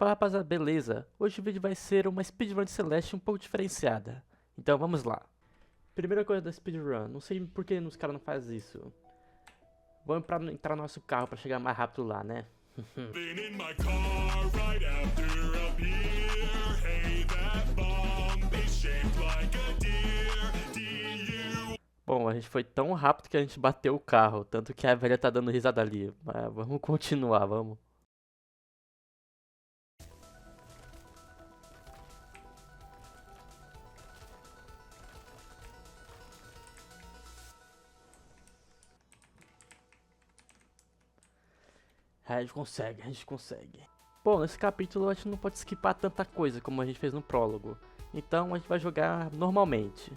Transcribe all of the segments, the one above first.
Fala rapaziada, beleza? Hoje o vídeo vai ser uma speedrun de Celeste um pouco diferenciada. Então vamos lá. Primeira coisa da speedrun, não sei por que os caras não fazem isso. Vamos entrar no nosso carro pra chegar mais rápido lá, né? Bom, a gente foi tão rápido que a gente bateu o carro, tanto que a velha tá dando risada ali. Mas vamos continuar, vamos. A gente consegue, a gente consegue. Bom, nesse capítulo a gente não pode skipar tanta coisa como a gente fez no prólogo. Então a gente vai jogar normalmente.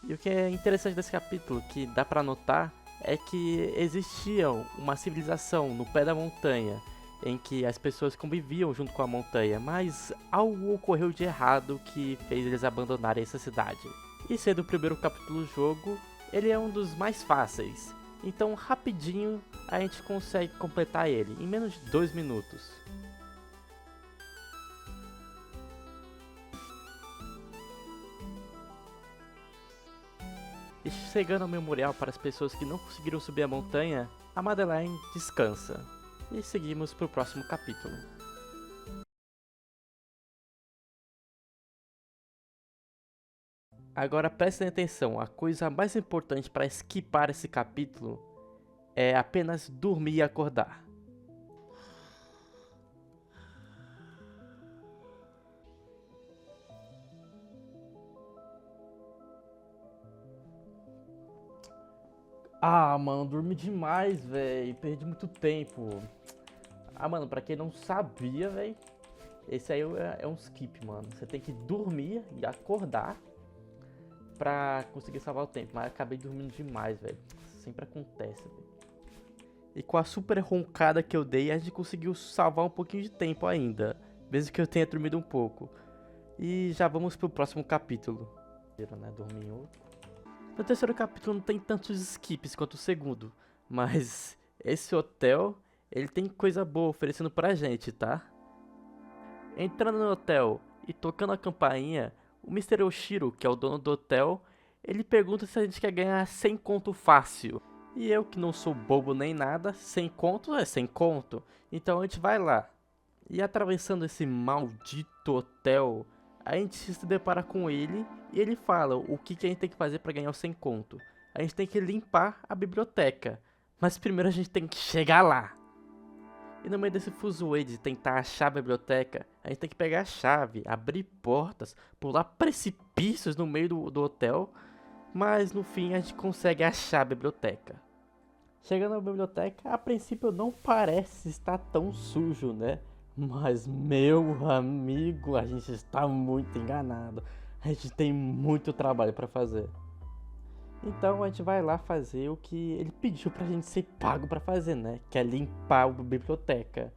E o que é interessante desse capítulo, que dá pra notar, é que existia uma civilização no pé da montanha, em que as pessoas conviviam junto com a montanha, mas algo ocorreu de errado que fez eles abandonarem essa cidade. E sendo o primeiro capítulo do jogo, ele é um dos mais fáceis, então rapidinho a gente consegue completar ele, em menos de 2 minutos. E chegando ao memorial para as pessoas que não conseguiram subir a montanha, a Madeline descansa. E seguimos para o próximo capítulo. Agora prestem atenção, a coisa mais importante para skipar esse capítulo é apenas dormir e acordar. Ah, mano, dormi demais, velho. Perdi muito tempo. Ah, mano, pra quem não sabia, velho, esse aí é um skip, mano. Você tem que dormir e acordar pra conseguir salvar o tempo. Mas eu acabei dormindo demais, velho. Sempre acontece, velho. E com a super roncada que eu dei, a gente conseguiu salvar um pouquinho de tempo ainda. Mesmo que eu tenha dormido um pouco. E já vamos pro próximo capítulo. Né? Dormir em outro. No terceiro capítulo não tem tantos skips quanto o segundo, mas esse hotel, ele tem coisa boa oferecendo pra gente, tá? Entrando no hotel e tocando a campainha, o Mr. Oshiro, que é o dono do hotel, ele pergunta se a gente quer ganhar 100 conto fácil. E eu, que não sou bobo nem nada, 100 conto é 100 conto, então a gente vai lá. E atravessando esse maldito hotel, a gente se depara com ele e ele fala o que a gente tem que fazer para ganhar o 100 conto. A gente tem que limpar a biblioteca, mas primeiro a gente tem que chegar lá. E no meio desse fuzuê de tentar achar a biblioteca, a gente tem que pegar a chave, abrir portas, pular precipícios no meio do hotel, mas no fim a gente consegue achar a biblioteca. Chegando na biblioteca, a princípio não parece estar tão sujo, né? Mas, meu amigo, a gente está muito enganado. A gente tem muito trabalho para fazer. Então a gente vai lá fazer o que ele pediu pra gente ser pago pra fazer, né? Que é limpar a biblioteca.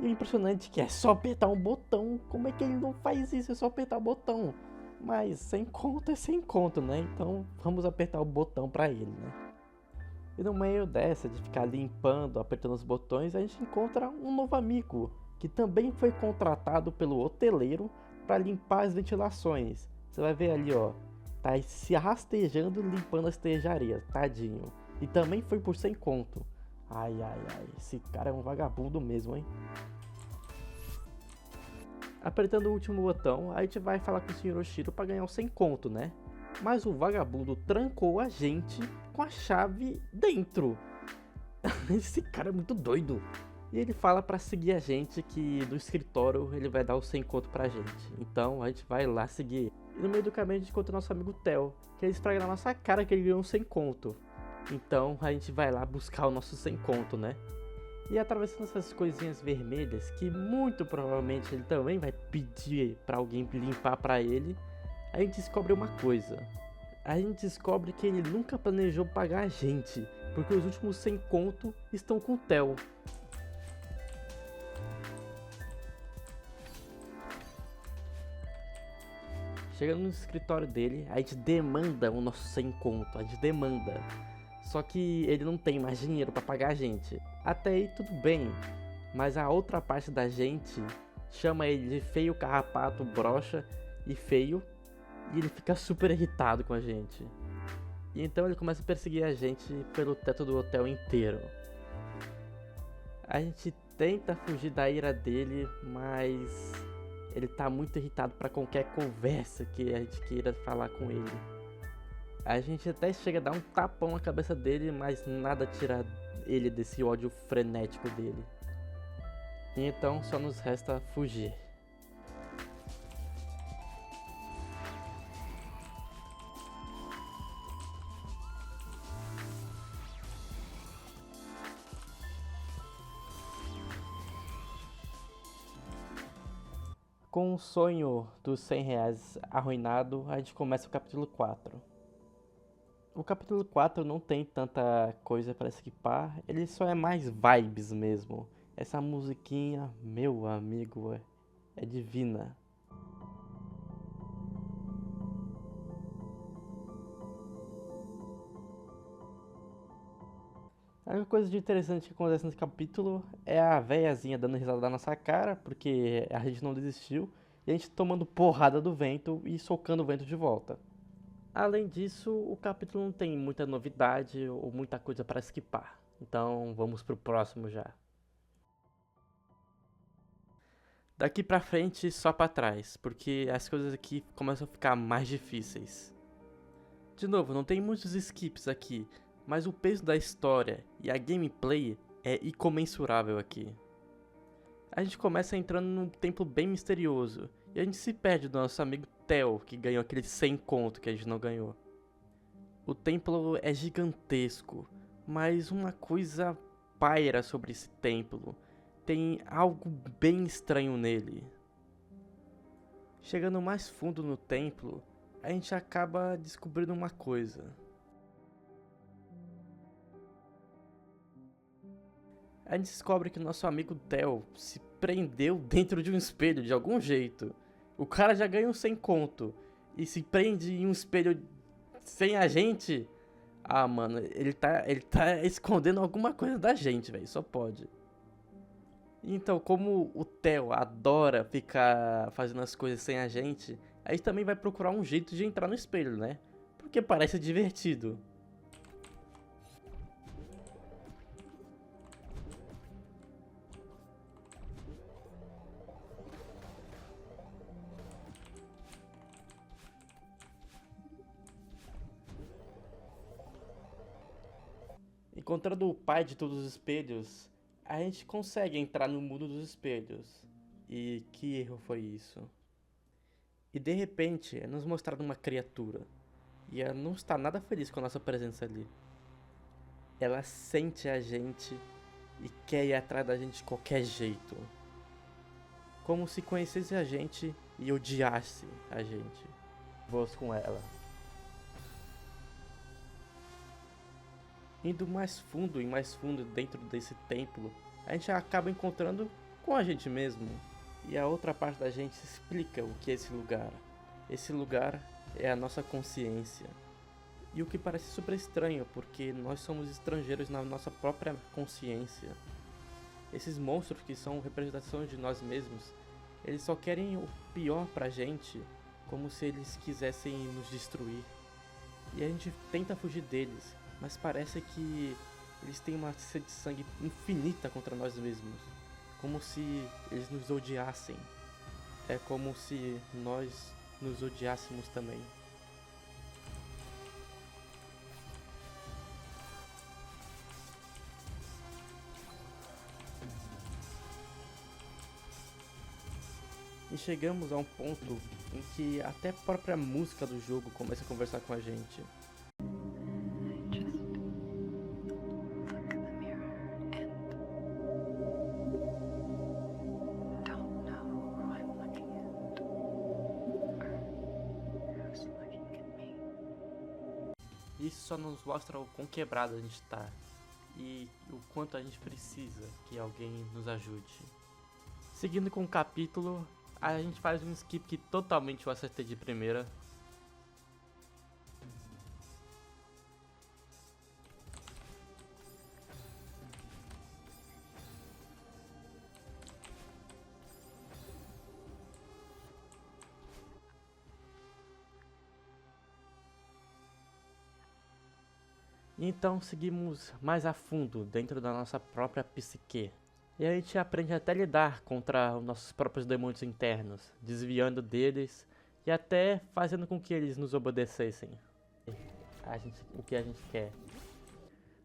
E o impressionante é que é só apertar um botão. Como é que ele não faz isso? É só apertar o botão. Mas sem conto é sem conto, né? Então vamos apertar o botão pra ele, né? E no meio dessa de ficar limpando, apertando os botões, a gente encontra um novo amigo, que também foi contratado pelo hoteleiro para limpar as ventilações. Você vai ver ali, ó, tá se rastejando limpando as estejarias, tadinho. E também foi por 100 conto. Ai, ai, ai, esse cara é um vagabundo mesmo, hein? Apertando o último botão, a gente vai falar com o Sr. Oshiro para ganhar os 100 conto, né? Mas o vagabundo trancou a gente com a chave dentro. Esse cara é muito doido. E ele fala pra seguir a gente, que no escritório ele vai dar o 100 conto pra gente. Então a gente vai lá seguir. E no meio do caminho a gente encontra o nosso amigo Theo, que ele esfrega na nossa cara que ele ganhou um 100 conto. Então a gente vai lá buscar o nosso 100 conto, né? E atravessando essas coisinhas vermelhas, que muito provavelmente ele também vai pedir pra alguém limpar pra ele, a gente descobre uma coisa. A gente descobre que ele nunca planejou pagar a gente, porque os últimos 100 conto estão com o Theo. Chegando no escritório dele, a gente demanda o nosso 100 conto, a gente demanda. Só que ele não tem mais dinheiro pra pagar a gente. Até aí tudo bem, mas a outra parte da gente chama ele de feio, carrapato, broxa e feio, e ele fica super irritado com a gente. E então ele começa a perseguir a gente pelo teto do hotel inteiro. A gente tenta fugir da ira dele, mas ele tá muito irritado pra qualquer conversa que a gente queira falar com ele. A gente até chega a dar um tapão na cabeça dele, mas nada tira ele desse ódio frenético dele. E então só nos resta fugir. Com o sonho dos 100 reais arruinado, a gente começa o capítulo 4. O capítulo 4 não tem tanta coisa para esquipar, ele só é mais vibes mesmo. Essa musiquinha, meu amigo, é divina. A única coisa de interessante que acontece nesse capítulo é a véiazinha dando risada da nossa cara, porque a gente não desistiu, e a gente tomando porrada do vento e socando o vento de volta. Além disso, o capítulo não tem muita novidade ou muita coisa para esquipar. Então vamos pro próximo já. Daqui pra frente, só pra trás, porque as coisas aqui começam a ficar mais difíceis. De novo, não tem muitos skips aqui, mas o peso da história e a gameplay é incomensurável aqui. A gente começa entrando num templo bem misterioso, e a gente se perde do nosso amigo Theo, que ganhou aquele 100 conto que a gente não ganhou. O templo é gigantesco, mas uma coisa paira sobre esse templo. Tem algo bem estranho nele. Chegando mais fundo no templo, a gente acaba descobrindo uma coisa. A gente descobre que nosso amigo Theo se prendeu dentro de um espelho de algum jeito. O cara já ganha um 100 conto e se prende em um espelho sem a gente. Ah, mano, ele tá escondendo alguma coisa da gente, velho, só pode. Então, como o Theo adora ficar fazendo as coisas sem a gente também vai procurar um jeito de entrar no espelho, né? Porque parece divertido. Encontrando o pai de todos os espelhos, a gente consegue entrar no mundo dos espelhos. E que erro foi isso? E de repente é nos mostrado uma criatura. E ela não está nada feliz com a nossa presença ali. Ela sente a gente e quer ir atrás da gente de qualquer jeito. Como se conhecesse a gente e odiasse a gente. Vamos com ela. Indo mais fundo e mais fundo dentro desse templo, a gente acaba encontrando com a gente mesmo. E a outra parte da gente explica o que é esse lugar. Esse lugar é a nossa consciência. E o que parece super estranho, porque nós somos estrangeiros na nossa própria consciência. Esses monstros que são representações de nós mesmos, eles só querem o pior pra gente, como se eles quisessem nos destruir. E a gente tenta fugir deles, mas parece que eles têm uma sede de sangue infinita contra nós mesmos. Como se eles nos odiassem. É como se nós nos odiássemos também. E chegamos a um ponto em que até a própria música do jogo começa a conversar com a gente. Isso só nos mostra o quão quebrado a gente tá e o quanto a gente precisa que alguém nos ajude. Seguindo com o capítulo, a gente faz um skip que totalmente eu acertei de primeira. Então seguimos mais a fundo dentro da nossa própria psique. E a gente aprende até lidar contra os nossos próprios demônios internos, desviando deles e até fazendo com que eles nos obedecessem. O que a gente quer.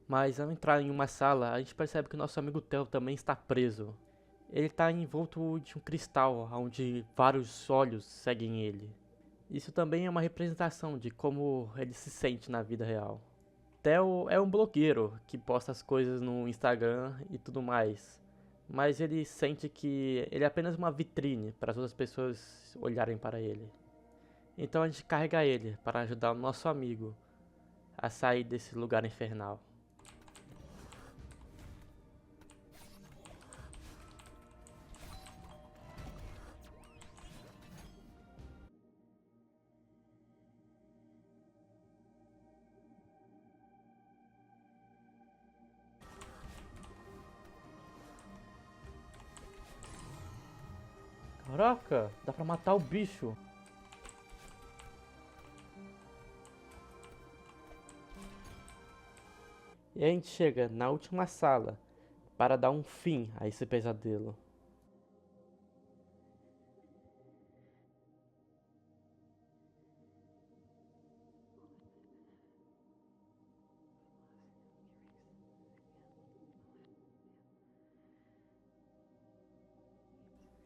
Mas ao entrar em uma sala, a gente percebe que o nosso amigo Theo também está preso. Ele está envolto de um cristal, onde vários olhos seguem ele. Isso também é uma representação de como ele se sente na vida real. Theo é um blogueiro que posta as coisas no Instagram e tudo mais. Mas ele sente que ele é apenas uma vitrine para as outras pessoas olharem para ele. Então a gente carrega ele para ajudar o nosso amigo a sair desse lugar infernal. Caraca, dá pra matar o bicho. E a gente chega na última sala para dar um fim a esse pesadelo.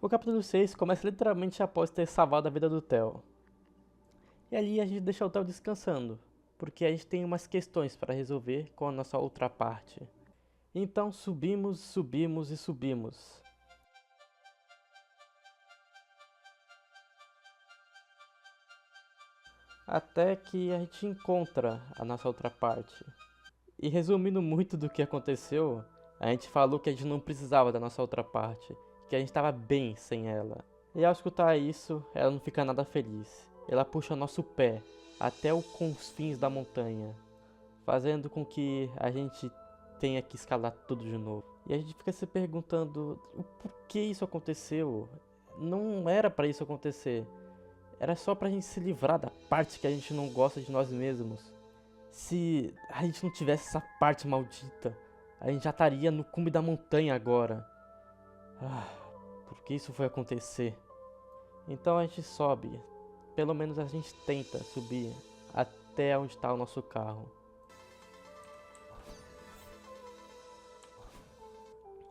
O capítulo 6 começa literalmente após ter salvado a vida do Theo. E ali a gente deixa o Theo descansando, porque a gente tem umas questões para resolver com a nossa outra parte. Então subimos, subimos e subimos. Até que a gente encontra a nossa outra parte. E resumindo muito do que aconteceu, a gente falou que a gente não precisava da nossa outra parte, que a gente estava bem sem ela. E ao escutar isso, ela não fica nada feliz. Ela puxa nosso pé até os confins da montanha, fazendo com que a gente tenha que escalar tudo de novo. E a gente fica se perguntando o porquê isso aconteceu. Não era para isso acontecer. Era só pra gente se livrar da parte que a gente não gosta de nós mesmos. Se a gente não tivesse essa parte maldita, a gente já estaria no cume da montanha agora. Por que isso foi acontecer? Então a gente sobe. Pelo menos a gente tenta subir até onde está o nosso carro.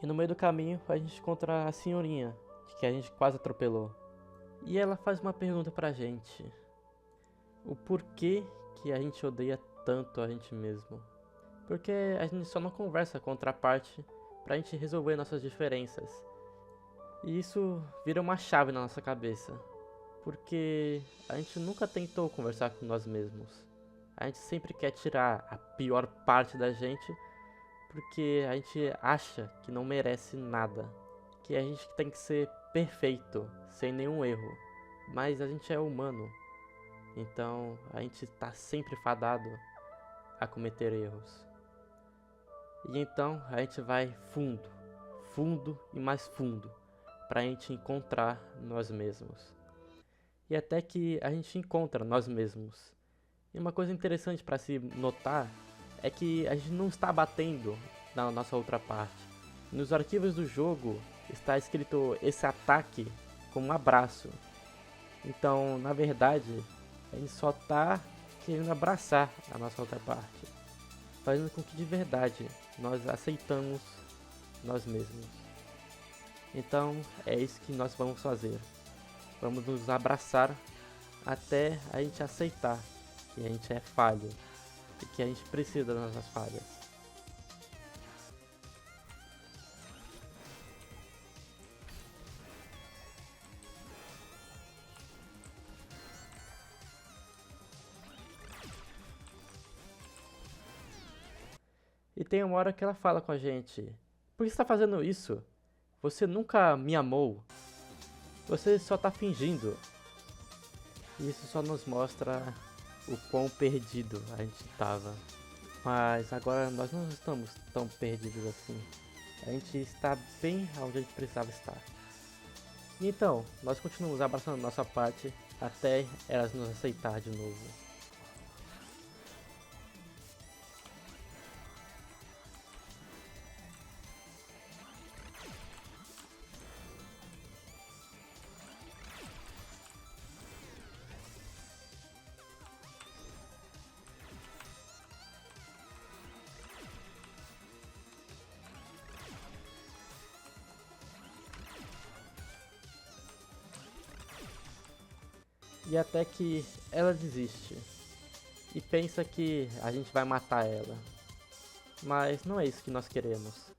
E no meio do caminho a gente encontra a senhorinha, que a gente quase atropelou. E ela faz uma pergunta pra gente. O porquê que a gente odeia tanto a gente mesmo? Porque a gente só não conversa com outra parte pra gente resolver nossas diferenças. E isso vira uma chave na nossa cabeça. Porque a gente nunca tentou conversar com nós mesmos. A gente sempre quer tirar a pior parte da gente porque a gente acha que não merece nada. Que a gente tem que ser perfeito, sem nenhum erro. Mas a gente é humano. Então a gente está sempre fadado a cometer erros. E então a gente vai fundo, fundo e mais fundo, para a gente encontrar nós mesmos. E até que a gente encontra nós mesmos. E uma coisa interessante para se notar é que a gente não está batendo na nossa outra parte. Nos arquivos do jogo está escrito esse ataque como um abraço. Então, na verdade, a gente só está querendo abraçar a nossa outra parte, fazendo com que de verdade nós aceitamos nós mesmos. Então, é isso que nós vamos fazer. Vamos nos abraçar até a gente aceitar que a gente é falho e que a gente precisa das nossas falhas. E tem uma hora que ela fala com a gente: por que você está fazendo isso? Você nunca me amou. Você só está fingindo. E isso só nos mostra o quão perdido a gente estava. Mas agora nós não estamos tão perdidos assim. A gente está bem onde a gente precisava estar. E então, nós continuamos abraçando nossa parte até elas nos aceitar de novo. E até que ela desiste e pensa que a gente vai matar ela. Mas não é isso que nós queremos.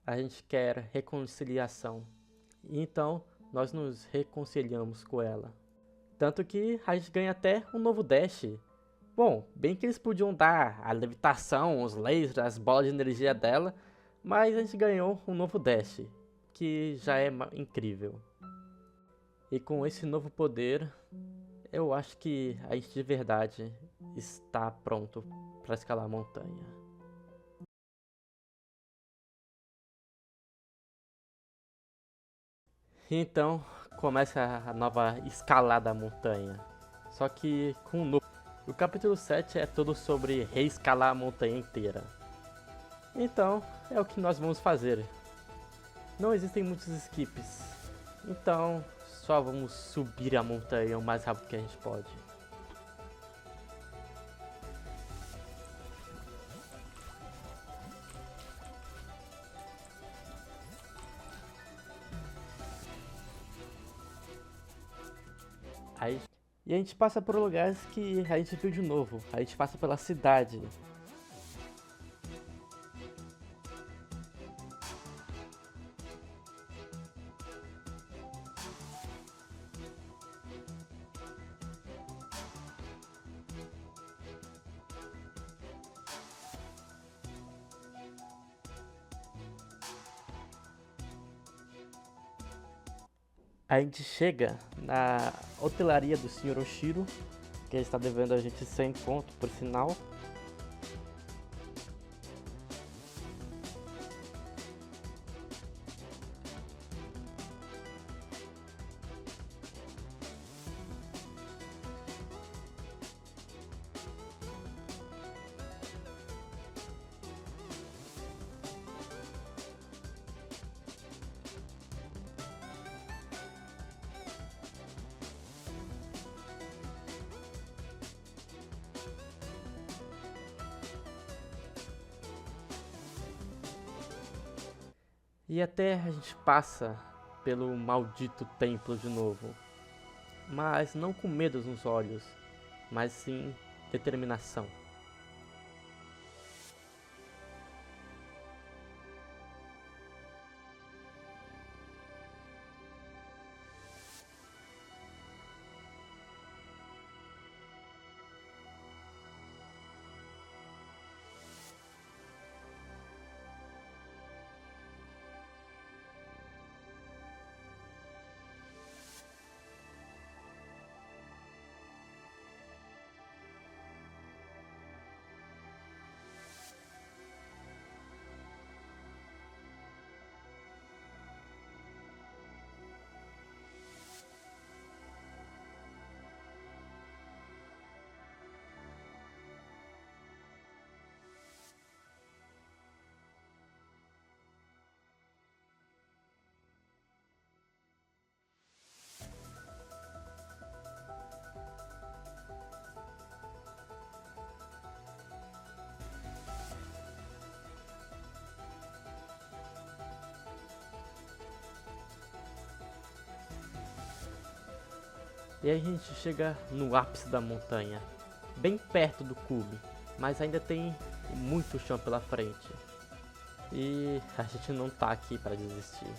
A gente quer reconciliação. E então nós nos reconciliamos com ela. Tanto que a gente ganha até um novo dash. Bom, bem que eles podiam dar a levitação, os lasers, as bolas de energia dela, mas a gente ganhou um novo dash, que já é incrível. E com esse novo poder, eu acho que a gente de verdade está pronto para escalar a montanha. Então começa a nova escalada da montanha, só que com um novo. O capítulo 7 é todo sobre reescalar a montanha inteira. Então é o que nós vamos fazer. Não existem muitos skips, então só vamos subir a montanha o mais rápido que a gente pode. Aí, e a gente passa por lugares que a gente viu de novo. A gente passa pela cidade. A gente chega na hotelaria do Sr. Oshiro, que ele está devendo a gente 100 pontos por sinal. E até a gente passa pelo maldito templo de novo. Mas não com medo nos olhos, mas sim determinação. E aí a gente chega no ápice da montanha, bem perto do cume, mas ainda tem muito chão pela frente. E a gente não tá aqui para desistir.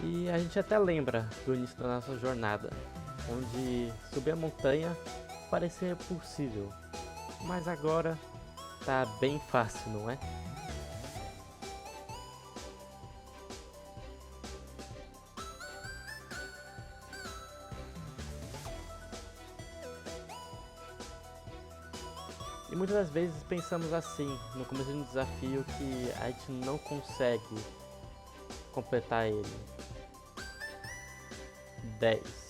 E a gente até lembra do início da nossa jornada, onde subir a montanha parecia possível, mas agora tá bem fácil, não é? E muitas das vezes pensamos assim, no começo de um desafio, que a gente não consegue completar ele. 10.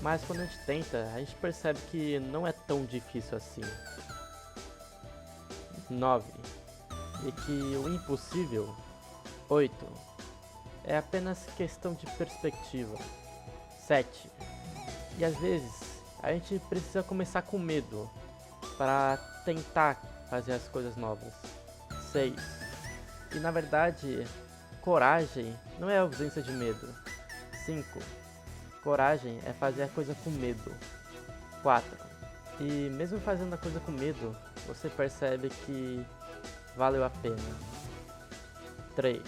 Mas quando a gente tenta, a gente percebe que não é tão difícil assim. 9. E que o impossível, 8. É apenas questão de perspectiva. 7. E às vezes, A gente precisa começar com medo para tentar fazer as coisas novas. 6. E na verdade, coragem não é ausência de medo. 5. Coragem é fazer a coisa com medo. 4. E mesmo fazendo a coisa com medo, você percebe que valeu a pena. 3.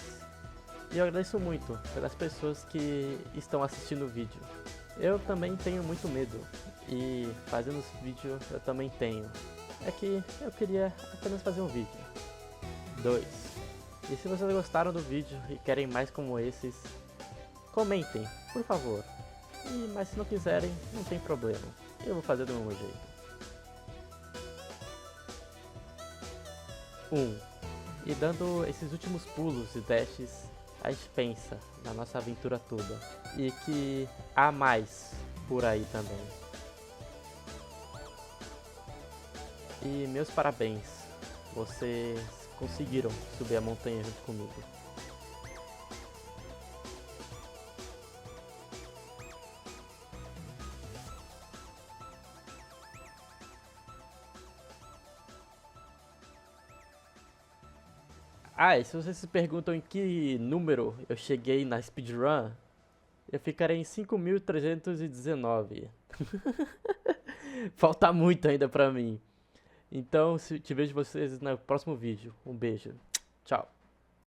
E eu agradeço muito pelas pessoas que estão assistindo o vídeo. Eu também tenho muito medo, e fazendo esse vídeo eu também tenho. É que eu queria apenas fazer um vídeo. 2. E se vocês gostaram do vídeo e querem mais como esses, comentem, por favor. Mas se não quiserem, não tem problema. Eu vou fazer do mesmo jeito. 1. E dando esses últimos pulos e dashes, a gente pensa na nossa aventura toda. E que há mais por aí também. E meus parabéns. Vocês conseguiram subir a montanha junto comigo. Ah, e se vocês se perguntam em que número eu cheguei na speedrun, eu ficarei em 5.319. Falta muito ainda pra mim. Então, te vejo vocês no próximo vídeo. Um beijo. Tchau.